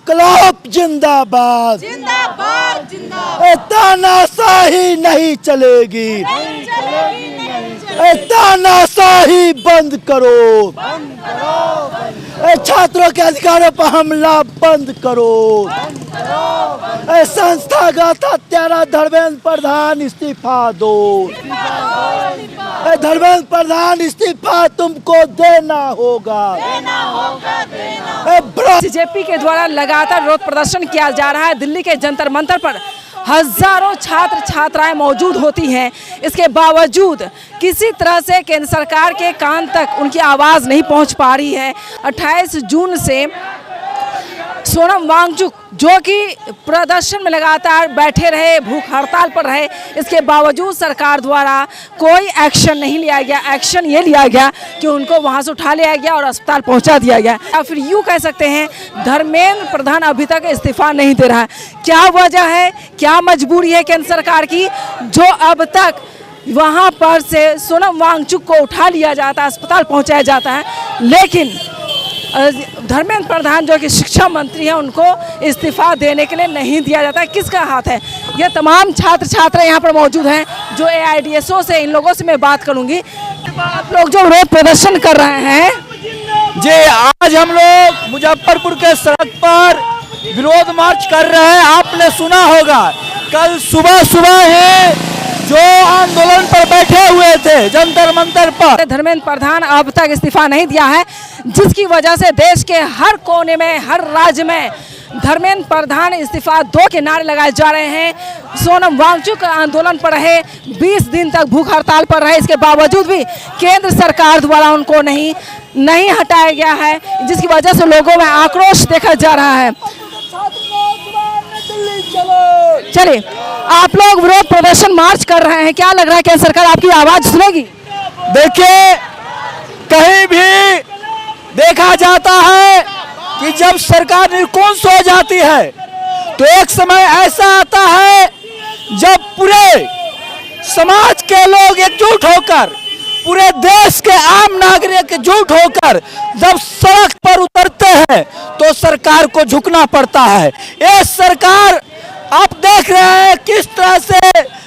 इंकलाब जिंदाबाद, जिंदाबाद जिंदाबाद। तानाशाही नहीं चलेगी, तानाशाही बंद करो, छात्रों के अधिकारों पर हमला बंद करो, संस्थागत हत्यारा धर्मेंद्र प्रधान इस्तीफा दो, धर्मेंद्र प्रधान इस्तीफा तुमको देना होगा। बीजेपी के द्वारा लगातार विरोध प्रदर्शन किया जा रहा है। दिल्ली के जंतर मंतर पर हजारों छात्र छात्राएं मौजूद होती हैं, इसके बावजूद किसी तरह से केंद्र सरकार के कान तक उनकी आवाज़ नहीं पहुंच पा रही है। 28 जून से सोनम वांगचुक जो कि प्रदर्शन में लगातार बैठे रहे, भूख हड़ताल पर रहे, इसके बावजूद सरकार द्वारा कोई एक्शन नहीं लिया गया। एक्शन ये लिया गया कि उनको वहां से उठा लिया गया और अस्पताल पहुंचा दिया गया। या फिर यूँ कह सकते हैं धर्मेंद्र प्रधान अभी तक इस्तीफा नहीं दे रहा है। क्या वजह है, क्या मजबूरी है केंद्र सरकार की जो अब तक वहाँ पर से सोनम वांगचुक को उठा लिया जाता है, अस्पताल पहुँचाया जाता है, लेकिन धर्मेंद्र प्रधान जो कि शिक्षा मंत्री हैं उनको इस्तीफा देने के लिए नहीं दिया जाता है। किसका हाथ है? ये तमाम छात्र छात्रा यहाँ पर मौजूद हैं जो AIDSO से, इन लोगों से मैं बात करूँगी। आप लोग जो विरोध प्रदर्शन कर रहे हैं जी, आज हम लोग मुजफ्फरपुर के सड़क पर विरोध मार्च कर रहे हैं। आपने सुना होगा कल सुबह सुबह ही जो आंदोलन पर बैठे हुए थे जंतर मंतर पर, धर्मेंद्र प्रधान अब तक इस्तीफा नहीं दिया है, जिसकी वजह से देश के हर कोने में, हर राज्य में धर्मेंद्र प्रधान इस्तीफा दो के नारे लगाए जा रहे हैं। सोनम वांगचुक आंदोलन पर रहे, 20 दिन तक भूख हड़ताल पर रहे, इसके बावजूद भी केंद्र सरकार द्वारा उनको नहीं हटाया गया है, जिसकी वजह से लोगों में आक्रोश देखा जा रहा है। चलिए, आप लोग विरोध प्रदर्शन मार्च कर रहे हैं, क्या लग रहा है केंद्र सरकार आपकी आवाज सुनेगी? देखिए, कहीं भी देखा जाता है कि जब सरकार निरंकुश हो जाती है तो एक समय ऐसा आता है जब पूरे समाज के लोग एकजुट होकर, पूरे देश के आम नागरिक एकजुट होकर जब सड़क पर उतरते हैं तो सरकार को झुकना पड़ता है। ये सरकार आप देख रहे हैं किस तरह से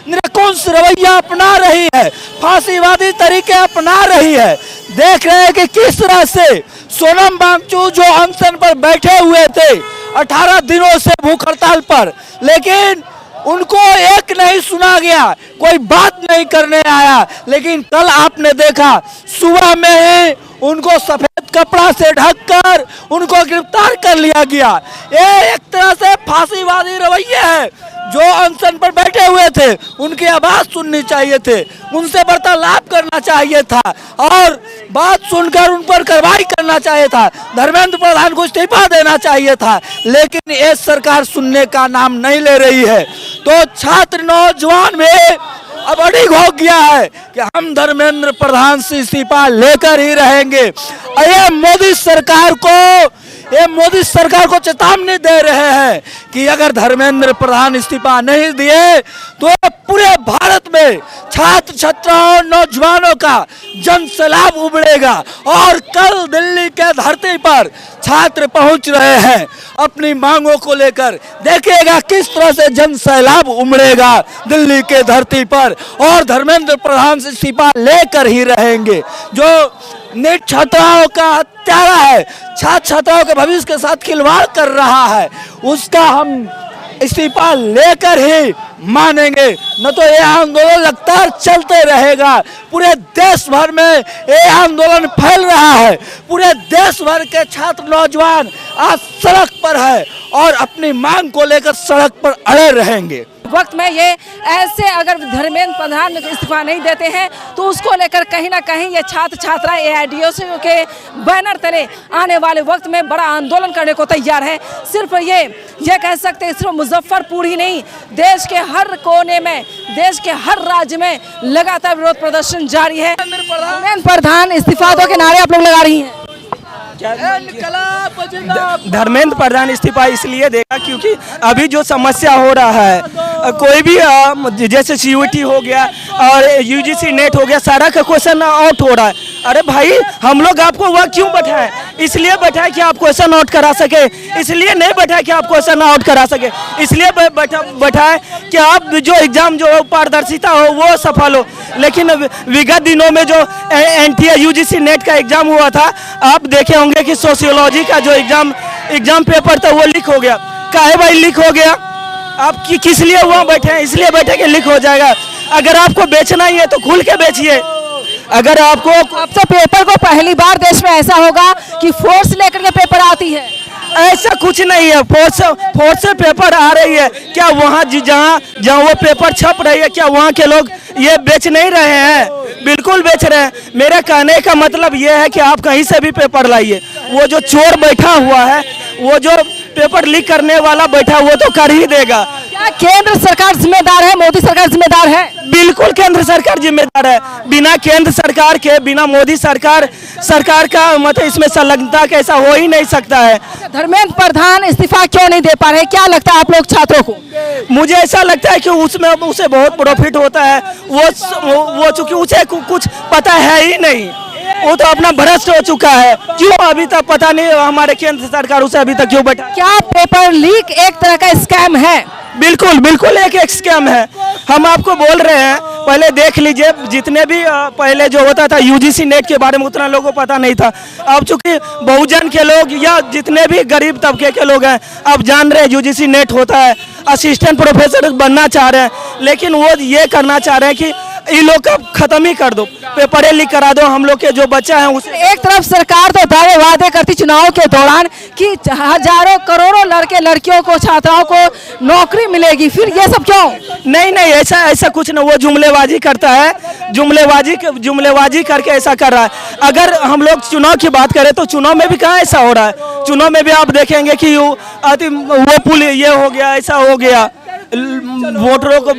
निरंकुश रवैया अपना रही है, फांसीवादी तरीके अपना रही है। देख रहे हैं कि किस तरह से सोनम वांगचुक जो अनशन पर बैठे हुए थे 18 दिनों से भूख हड़ताल पर, लेकिन उनको एक नहीं सुना गया, कोई बात नहीं करने आया। लेकिन कल आपने देखा सुबह में ही उनको सफेद कपड़ा से ढककर उनको गिरफ्तार कर लिया गया। ये एक तरह से फांसीवादी रवैये है। जो अनशन पर बैठे हुए थे उनकी आवाज सुननी चाहिए थे, उनसे वार्तालाप करना चाहिए था और बात सुनकर उन पर कार्रवाई करना चाहिए था। धर्मेंद्र प्रधान को इस्तीफा देना चाहिए था, लेकिन ये सरकार सुनने का नाम नहीं ले रही है। तो छात्र नौजवान में अब अड़िग हो गया है कि हम धर्मेंद्र प्रधान से इस्तीफा लेकर ही रहेंगे। ये मोदी सरकार को चेतावनी दे रहे हैं कि अगर धर्मेंद्र प्रधान इस्तीफा नहीं दिए तो पूरे भारत में छात्र छात्राओं नौजवानों का जन सैलाब उमड़ेगा। और कल दिल्ली के धरती पर छात्र पहुंच रहे हैं अपनी मांगों को लेकर। देखिएगा किस तरह से जन सैलाब उमड़ेगा दिल्ली के धरती पर, और धर्मेंद्र प्रधान से इस्तीफा लेकर ही रहेंगे। जो नीट छात्राओं का हत्यारा है, छात्र छात्राओं के भविष्य के साथ खिलवाड़ कर रहा है, उसका हम इस्तीफा लेकर ही मानेंगे, न तो ये आंदोलन लगातार चलते रहेगा। पूरे देश भर में ये आंदोलन फैल रहा है, पूरे देश भर के छात्र नौजवान आज सड़क पर है और अपनी मांग को लेकर सड़क पर अड़े रहेंगे। वक्त में ये ऐसे अगर धर्मेंद्र प्रधान इस्तीफा नहीं देते हैं तो उसको लेकर कहीं ना कहीं ये छात्र छात्रा AIDSO के बैनर तले आने वाले वक्त में बड़ा आंदोलन करने को तैयार है। सिर्फ ये कह सकते हैं सिर्फ मुजफ्फरपुर ही नहीं, देश के हर कोने में, देश के हर राज्य में लगातार विरोध प्रदर्शन जारी है। धर्मेंद्र प्रधान इस्तीफा दो के नारे आप लोग लगा रही हैं। धर्मेंद्र प्रधान इस्तीफा इसलिए देगा क्योंकि अभी जो समस्या हो रहा है, कोई भी जैसे CUET हो गया और UGC नेट हो गया, सारा का क्वेश्चन आउट हो रहा है। अरे भाई, हम लोग आपको वह क्यों बैठाएं? इसलिए बैठाए कि आप क्वेश्चन आउट करा सके, इसलिए नहीं बैठाए कि आप क्वेश्चन आउट करा सके, इसलिए बैठाए कि आप जो एग्जाम जो पारदर्शिता हो वो सफल हो। लेकिन विगत दिनों में जो NTA UGC नेट का एग्जाम हुआ था, आप देखे होंगे कि सोशियोलॉजी का जो एग्जाम पेपर था वो लीक हो गया। काहे भाई लीक हो गया? आप किस लिए वहाँ बैठे हैं? इसलिए बैठे कि लीक हो जाएगा। अगर आपको बेचना ही है तो खुल के बेचिए। अगर आपको अब तो पेपर को पहली बार देश में ऐसा होगा कि फोर्स लेकर के पेपर आती है। ऐसा कुछ नहीं है। फोर्स से पेपर आ रही है क्या? वहाँ जहाँ वो पेपर छप रही है, क्या वहाँ के लोग ये बेच नहीं रहे हैं? बिल्कुल बेच रहे हैं। मेरा कहने का मतलब ये है कि आप कहीं से भी पेपर लाइए। वो जो चोर बैठा हुआ है, वो जो पेपर लीक करने वाला बैठा, वो तो कर ही देगा। क्या केंद्र सरकार जिम्मेदार है? मोदी सरकार जिम्मेदार है? बिल्कुल केंद्र सरकार जिम्मेदार है। बिना केंद्र सरकार के, बिना मोदी सरकार का मतलब इसमें संलग्नता कैसा हो ही नहीं सकता है। धर्मेंद्र प्रधान इस्तीफा क्यों नहीं दे पा रहे? क्या लगता है आप लोग छात्रों को? मुझे ऐसा लगता है कि उसमें उसे बहुत प्रॉफिट होता है। वो चूंकि उसे कुछ पता है ही नहीं, वो तो अपना भ्रष्ट हो चुका है। क्यों अभी तक पता नहीं हमारे केंद्र सरकार उसे अभी तक क्यों बैठा? क्या पेपर लीक एक तरह का स्कैम है? बिल्कुल एक स्कैम है। हम आपको बोल रहे हैं, पहले देख लीजिए, जितने भी पहले जो होता था UGC नेट के बारे में उतना लोगों को पता नहीं था। अब चूंकि बहुजन के लोग या जितने भी गरीब तबके के लोग हैं, अब जान रहे हैं UGC नेट होता है। असिस्टेंट प्रोफेसर बनना चाह रहे हैं, लेकिन वो ये करना चाह रहे हैं कि इन लोग का खत्म ही कर दो, पेपर लीक करा दो। हम लोग के जो बच्चा है उसे एक तरफ सरकार तो दावे वादे करती चुनाव के दौरान कि हजारों करोड़ों लड़के लड़कियों को, छात्राओं को नौकरी मिलेगी, फिर ये सब क्यों? नहीं, ऐसा कुछ नहीं। वो जुमलेबाजी करता है, जुमलेबाजी करके ऐसा कर रहा है। अगर हम लोग चुनाव की बात करें तो चुनाव में भी कहाँ ऐसा हो रहा है? चुनाव में भी आप देखेंगे कि वो पुल ये हो गया, ऐसा हो गया, वोटरों को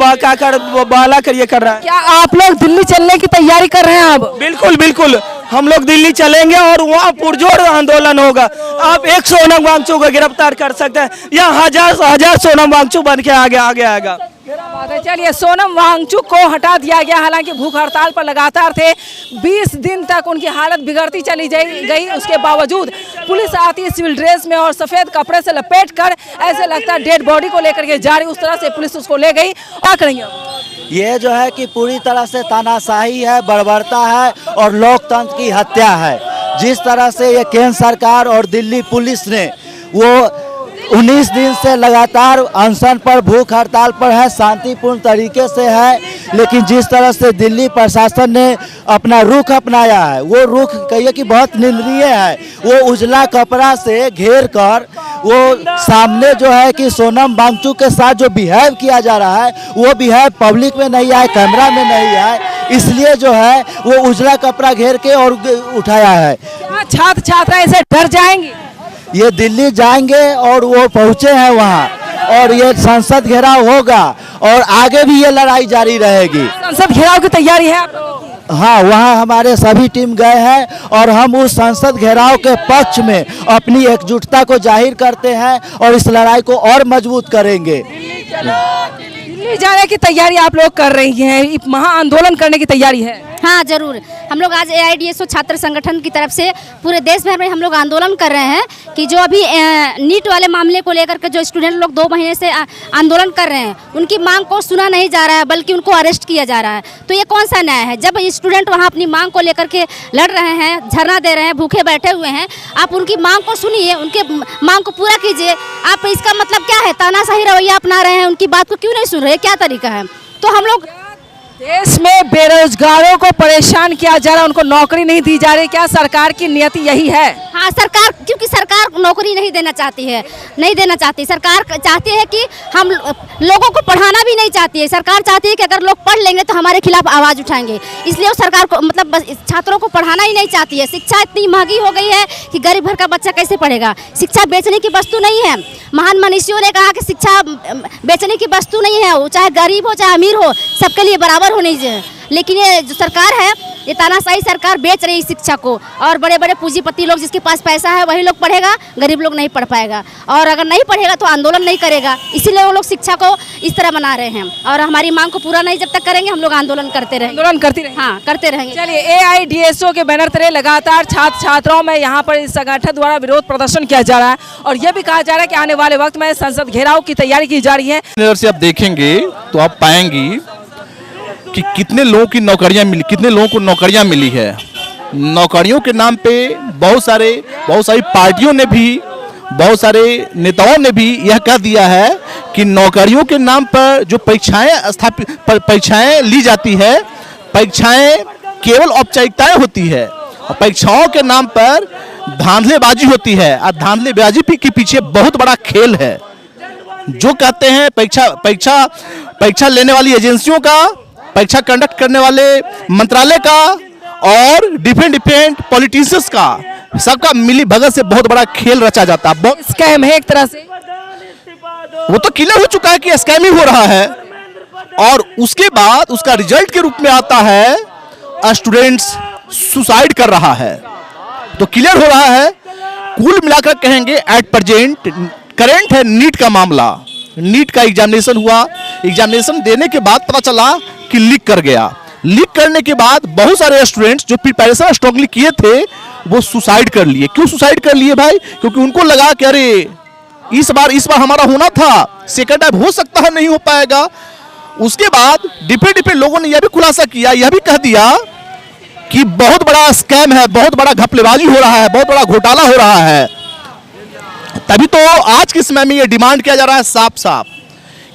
बाला कर ये कर रहा है। क्या आप लोग दिल्ली चलने की तैयारी कर रहे हैं अब? बिल्कुल हम लोग दिल्ली चलेंगे और वहाँ पुरजोर आंदोलन होगा। आप 1 सोनम वांगचुक को गिरफ्तार कर सकते हैं या हजार सोनम वांगचुक बन के आगे आएगा। चलिए, सोनम वांगचुक को हटा दिया गया, हालांकि भूख हड़ताल पर लगातार थे। 20 दिन तक उनकी हालत बिगड़ती चली गई। उसके बावजूद पुलिस आती है सिविल ड्रेस में और सफेद कपड़े से लपेटकर, ऐसे लगता है डेड बॉडी को लेकर के जा रही, उस तरह से पुलिस उसको ले गई। क्या करेंगे? ये जो है कि पूरी तरह से तानाशाही है, बर्बरता है और लोकतंत्र की हत्या है। जिस तरह से ये केंद्र सरकार और दिल्ली पुलिस ने वो 19 दिन से लगातार अनशन पर, भूख हड़ताल पर है, शांतिपूर्ण तरीके से है, लेकिन जिस तरह से दिल्ली प्रशासन ने अपना रुख अपनाया है, वो रुख कहिए कि बहुत निंदनीय है। वो उजला कपड़ा से घेर कर वो सामने जो है कि सोनम वांगचुक के साथ जो बिहेव किया जा रहा है, वो बिहेव पब्लिक में नहीं आए, कैमरा में नहीं आए, इसलिए जो है वो उजला कपड़ा घेर के और उठाया है। छात्र छात्राएं ऐसे डर जाएंगी? ये दिल्ली जाएंगे और वो पहुंचे हैं वहाँ, और ये संसद घेराव होगा और आगे भी ये लड़ाई जारी रहेगी। संसद घेराव की तैयारी है आप लोगों की? हाँ, वहाँ हमारे सभी टीम गए हैं और हम उस संसद घेराव के पक्ष में अपनी एकजुटता को जाहिर करते हैं और इस लड़ाई को और मजबूत करेंगे। दिल्ली जाने की तैयारी आप लोग कर रही हैं, महा आंदोलन करने की तैयारी है? हाँ जरूर, हम लोग आज AIDSO छात्र संगठन की तरफ से पूरे देश भर में हम लोग आंदोलन कर रहे हैं कि जो अभी नीट वाले मामले को लेकर के जो स्टूडेंट लोग 2 महीने से आंदोलन कर रहे हैं, उनकी मांग को सुना नहीं जा रहा है, बल्कि उनको अरेस्ट किया जा रहा है। तो ये कौन सा न्याय है? जब स्टूडेंट वहाँ अपनी मांग को लेकर के लड़ रहे हैं, धरना दे रहे हैं, भूखे बैठे हुए हैं, आप उनकी मांग को सुनिए, उनके मांग को पूरा कीजिए। आप इसका मतलब क्या है? तानाशाही रवैया अपना रहे हैं, उनकी बात को क्यों नहीं सुन रहे? क्या तरीका है? तो हम लोग देश में बेरोजगारों को परेशान किया जा रहा है, उनको नौकरी नहीं दी जा रही, क्या सरकार की नीयति यही है? हाँ, सरकार, क्योंकि सरकार नौकरी नहीं देना चाहती है, नहीं देना चाहती। सरकार चाहती है कि हम लोगों को पढ़ाना भी नहीं चाहती है। सरकार चाहती है कि अगर लोग पढ़ लेंगे तो हमारे खिलाफ आवाज़ उठाएंगे, इसलिए वो सरकार को मतलब छात्रों को पढ़ाना ही नहीं चाहती है। शिक्षा इतनी महंगी हो गई है कि गरीब घर का बच्चा कैसे पढ़ेगा? शिक्षा बेचने की वस्तु नहीं है। महान मनीषियों ने कहा कि शिक्षा बेचने की वस्तु नहीं है, वो चाहे गरीब हो चाहे अमीर हो, सबके लिए बराबर बराबर होनी चाहिए। लेकिन ये जो सरकार है, ये तानाशाही सरकार बेच रही है शिक्षा को, और बड़े बड़े पूंजीपति लोग, जिसके पास पैसा है वही लोग पढ़ेगा, गरीब लोग नहीं पढ़ पाएगा, और अगर नहीं पढ़ेगा तो आंदोलन नहीं करेगा। इसीलिए वो लोग शिक्षा को इस तरह बना रहे हैं, और हमारी मांग को पूरा नहीं जब तक करेंगे हम लोग आंदोलन करते रहेंगे। आंदोलन करती रहेंगे। हाँ, करते रहेंगे। चलिए, AIDSO के बैनर तले लगातार छात्र छात्राओं में यहाँ पर इस संगठन द्वारा विरोध प्रदर्शन किया जा रहा है, और ये भी कहा जा रहा है कि आने वाले वक्त में संसद घेराव की तैयारी की जा रही है। नजर से आप देखेंगे तो आप पाएंगी कि कितने लोगों की नौकरियां मिली, कितने लोगों को नौकरियां मिली है। नौकरियों के नाम पे बहुत सारी पार्टियों ने भी, बहुत सारे नेताओं ने भी यह कह दिया है कि नौकरियों के नाम पर जो परीक्षाएं ली जाती है, परीक्षाएं केवल औपचारिकताएं होती है, और परीक्षाओं के नाम पर धांधलेबाजी होती है, और धांधलेबाजी के पीछे बहुत बड़ा खेल है। जो कहते हैं परीक्षा लेने वाली एजेंसियों का, परीक्षा कंडक्ट करने वाले मंत्रालय का, और डिफरेंट पॉलिटिशियंस का, सबका मिली भगत से बहुत बड़ा खेल रचा जाता है। स्कैम है एक तरह से, वो तो क्लियर हो चुका है कि स्कैम ही हो रहा है, और उसके बाद उसका रिजल्ट के रूप में आता है स्टूडेंट्स सुसाइड कर रहा है। तो क्लियर हो रहा है, कुल मिलाकर कहेंगे एट प्रेजेंट करंट है नीट का मामला। नीट का एग्जामिनेशन हुआ, एग्जामिनेशन देने के बाद पता चला कि लीक कर गया। लीक करने के बाद बहुत सारे स्टूडेंट्स जो प्रिपरेशन स्ट्रांगली किए थे वो सुसाइड कर लिए। क्यों सुसाइड कर लिए भाई? क्योंकि उनको लगा कि अरे इस बार हमारा होना था, सेकंड टाइम हो सकता है नहीं हो पाएगा। उसके बाद डिफरेंट लोगों ने यह भी खुलासा किया, यह भी कह दिया कि बहुत बड़ा स्कैम है, बहुत बड़ा घपलेबाजी हो रहा है, बहुत बड़ा घोटाला हो रहा है। तभी तो आज के समय में यह डिमांड किया जा रहा है साफ साफ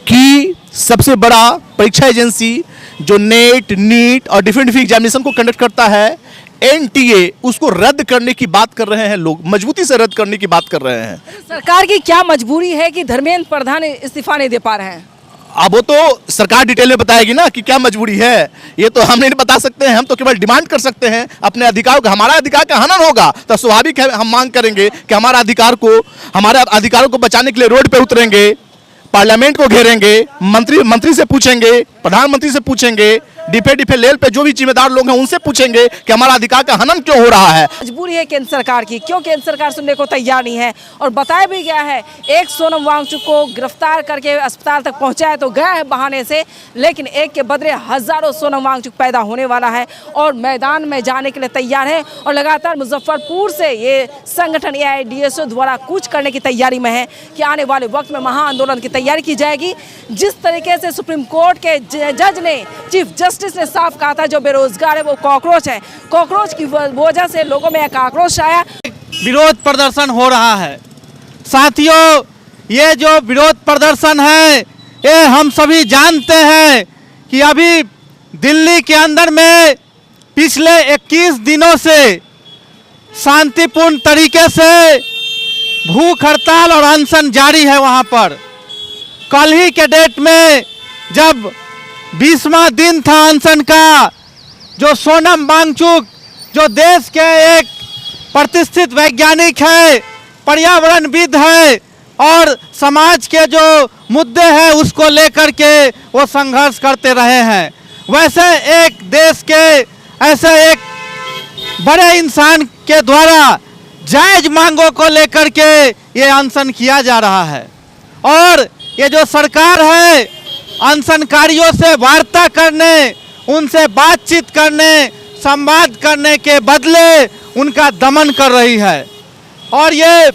कि सबसे बड़ा परीक्षा एजेंसी जो नेट, नीट और डिफरेंट एग्जामिनेशन को कंडक्ट करता है, NTA, उसको रद्द करने की बात कर रहे हैं लोग, मजबूती से रद्द करने की बात कर रहे हैं। सरकार की क्या मजबूरी है कि धर्मेंद्र प्रधान इस्तीफा नहीं दे पा रहे हैं? अब वो तो सरकार डिटेल में बताएगी ना कि क्या मजबूरी है। ये तो हम नहीं बता सकते हैं, हम तो केवल डिमांड कर सकते हैं अपने अधिकारों का। हमारा अधिकार का हनन होगा तो स्वाभाविक है हम मांग करेंगे कि हमारे अधिकारों को बचाने के लिए रोड पे उतरेंगे, पार्लियामेंट को घेरेंगे, मंत्री से पूछेंगे, प्रधानमंत्री से पूछेंगे, डिफे लेवल पे जो भी जिम्मेदार लोग हैं उनसे पूछेंगे कि हमारा अधिकार का हनन क्यों हो रहा है। मजबूरी है केंद्र सरकार की, क्यों केंद्र सरकार सुनने को तैयार नहीं है। और बताया भी गया है, एक सोनम वांगचुक को गिरफ्तार करके अस्पताल तक पहुंचाया तो गया है बहाने से, लेकिन एक के बदले हजारों सोनम वांगचुक पैदा होने वाला है और मैदान में जाने के लिए तैयार है। और लगातार मुजफ्फरपुर से ये संगठन AIDSO द्वारा कूच करने की तैयारी में है कि आने वाले वक्त में महाआंदोलन की तैयारी की जाएगी। जिस तरीके से सुप्रीम कोर्ट के जज ने, चीफ जस्टिस ने साफ कहा था जो बेरोजगार है वो कॉकरोच है, कॉकरोच की वजह से लोगों में एक आक्रोश आया। विरोध प्रदर्शन हो रहा है साथियों। ये जो विरोध प्रदर्शन है ये हम सभी जानते हैं कि अभी दिल्ली के अंदर में पिछले 21 दिनों से शांतिपूर्ण तरीके से भूख हड़ताल और अनशन जारी है। वहाँ पर कल ही के डेट में जब 20वां दिन था अनशन का, जो सोनम वांगचुक जो देश के एक प्रतिष्ठित वैज्ञानिक है, पर्यावरणविद है और समाज के जो मुद्दे हैं उसको लेकर के वो संघर्ष करते रहे हैं, वैसे एक देश के ऐसे एक बड़े इंसान के द्वारा जायज मांगों को लेकर के ये अनशन किया जा रहा है। और ये जो सरकार है अनशनकारियों से वार्ता करने, उनसे बातचीत करने, संवाद करने के बदले उनका दमन कर रही है। और ये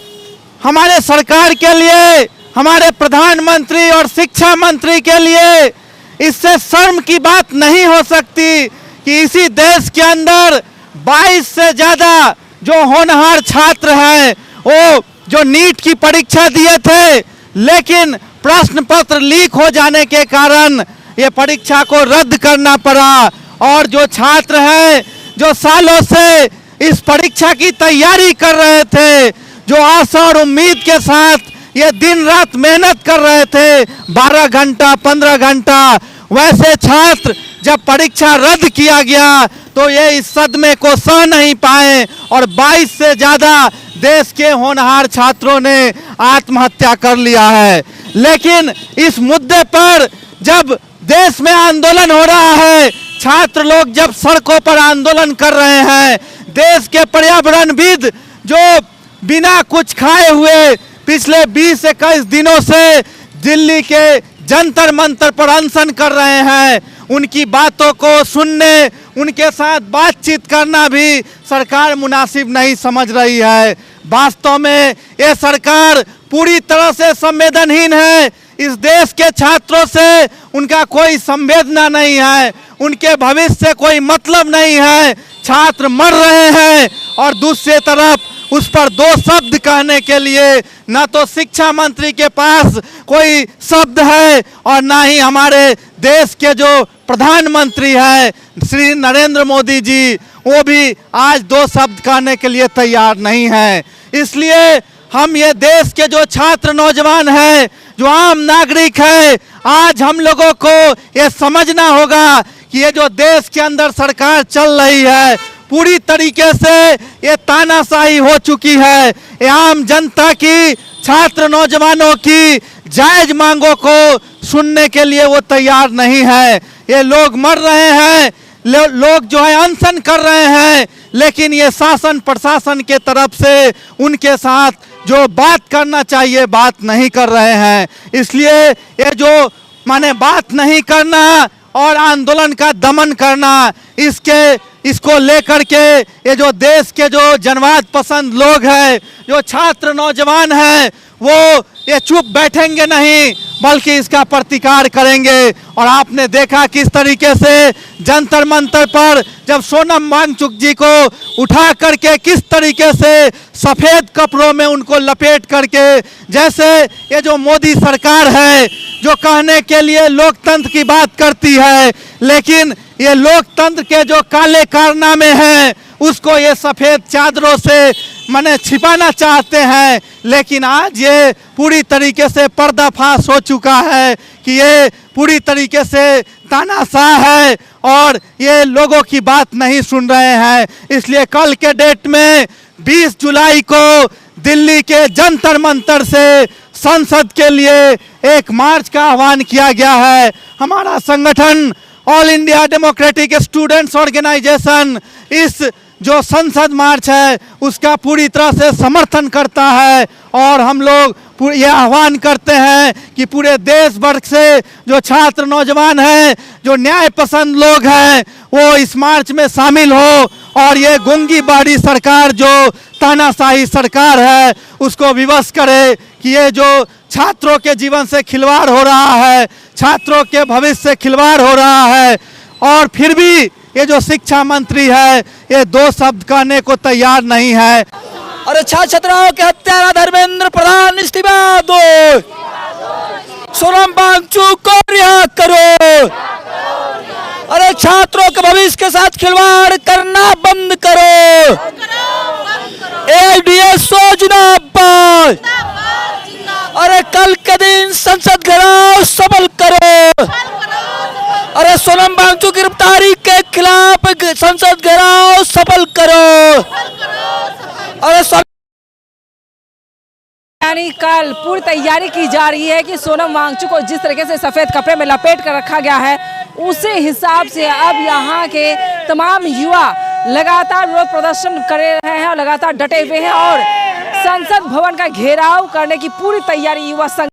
हमारे सरकार के लिए, हमारे प्रधानमंत्री और शिक्षा मंत्री के लिए इससे शर्म की बात नहीं हो सकती कि इसी देश के अंदर 22 से ज़्यादा जो होनहार छात्र हैं वो जो नीट की परीक्षा दिए थे, लेकिन प्रश्न पत्र लीक हो जाने के कारण ये परीक्षा को रद्द करना पड़ा। और जो छात्र हैं जो सालों से इस परीक्षा की तैयारी कर रहे थे, जो आशा और उम्मीद के साथ ये दिन रात मेहनत कर रहे थे 12 घंटा 15 घंटा, वैसे छात्र जब परीक्षा रद्द किया गया तो ये इस सदमे को सह नहीं पाए और 22 से ज़्यादा देश के होनहार छात्रों ने आत्महत्या कर लिया है। लेकिन इस मुद्दे पर जब देश में आंदोलन हो रहा है, छात्र लोग जब सड़कों पर आंदोलन कर रहे हैं, देश के पर्यावरणविद जो बिना कुछ खाए हुए पिछले 20-21 दिनों से दिल्ली के जंतर मंतर पर अनशन कर रहे हैं, उनकी बातों को सुनने, उनके साथ बातचीत करना भी सरकार मुनासिब नहीं समझ रही है। वास्तव में ये सरकार पूरी तरह से संवेदनहीन है। इस देश के छात्रों से उनका कोई संवेदना नहीं है, उनके भविष्य से कोई मतलब नहीं है। छात्र मर रहे हैं और दूसरी तरफ उस पर दो शब्द कहने के लिए ना तो शिक्षा मंत्री के पास कोई शब्द है और ना ही हमारे देश के जो प्रधानमंत्री है श्री नरेंद्र मोदी जी, वो भी आज दो शब्द कहने के लिए तैयार नहीं है। इसलिए हम ये देश के जो छात्र नौजवान हैं, जो आम नागरिक है, आज हम लोगों को ये समझना होगा कि ये जो देश के अंदर सरकार चल रही है पूरी तरीके से ये तानाशाही हो चुकी है। ये आम जनता की, छात्र नौजवानों की जायज मांगों को सुनने के लिए वो तैयार नहीं है। ये लोग मर रहे हैं, लोग जो है अनशन कर रहे हैं, लेकिन ये शासन प्रशासन के तरफ से उनके साथ जो बात करना चाहिए बात नहीं कर रहे हैं। इसलिए ये जो माने बात नहीं करना और आंदोलन का दमन करना, इसको लेकर के ये जो देश के जो जनवाद पसंद लोग हैं, जो छात्र नौजवान हैं, वो ये चुप बैठेंगे नहीं बल्कि इसका प्रतिकार करेंगे। और आपने देखा किस तरीके से जंतर मंतर पर जब सोनम वांगचुक जी को उठा करके किस तरीके से सफ़ेद कपड़ों में उनको लपेट करके, जैसे ये जो मोदी सरकार है जो कहने के लिए लोकतंत्र की बात करती है, लेकिन ये लोकतंत्र के जो काले कारनामे हैं उसको ये सफ़ेद चादरों से माने छिपाना चाहते हैं। लेकिन आज ये पूरी तरीके से पर्दाफाश हो चुका है कि ये पूरी तरीके से तानाशाह है और ये लोगों की बात नहीं सुन रहे हैं। इसलिए कल के डेट में 20 जुलाई को दिल्ली के जंतर मंतर से संसद के लिए एक मार्च का आह्वान किया गया है। हमारा संगठन all India democratic students organisation इस जो संसद मार्च है उसका पूरी तरह से समर्थन करता है और हम लोग ये आह्वान करते हैं कि पूरे देश भर से जो छात्र नौजवान हैं, जो न्याय पसंद लोग हैं, वो इस मार्च में शामिल हो और ये गूंगी बाड़ी सरकार जो तानाशाही सरकार है उसको विवश करे कि ये जो छात्रों के जीवन से खिलवाड़ हो रहा है, छात्रों के भविष्य से खिलवाड़ हो रहा है। और फिर भी ये जो शिक्षा मंत्री है ये दो शब्द कहने को तैयार नहीं है। अरे छात्राओं के हत्यारा धर्मेंद्र प्रधान इस्तीफा दो, सोनम वांगचुक को रिहा करो, अरे छात्रों के भविष्य के साथ खिलवाड़ करना बंद करो, एआईडीएसओ जिंदाबाद, अरे कल के दिन संसद घेराव सफल करो, अरे सोनम वांगचुक की गिरफ्तारी के खिलाफ संसद घेराव सफल करो, अरे यानी कल पूरी तैयारी की जा रही है कि सोनम वांगचुक को जिस तरीके से सफ़ेद कपड़े में लपेट कर रखा गया है उसी हिसाब से अब यहाँ के तमाम युवा लगातार विरोध प्रदर्शन कर रहे हैं और लगातार डटे हुए हैं और संसद भवन का घेराव करने की पूरी तैयारी युवा संघ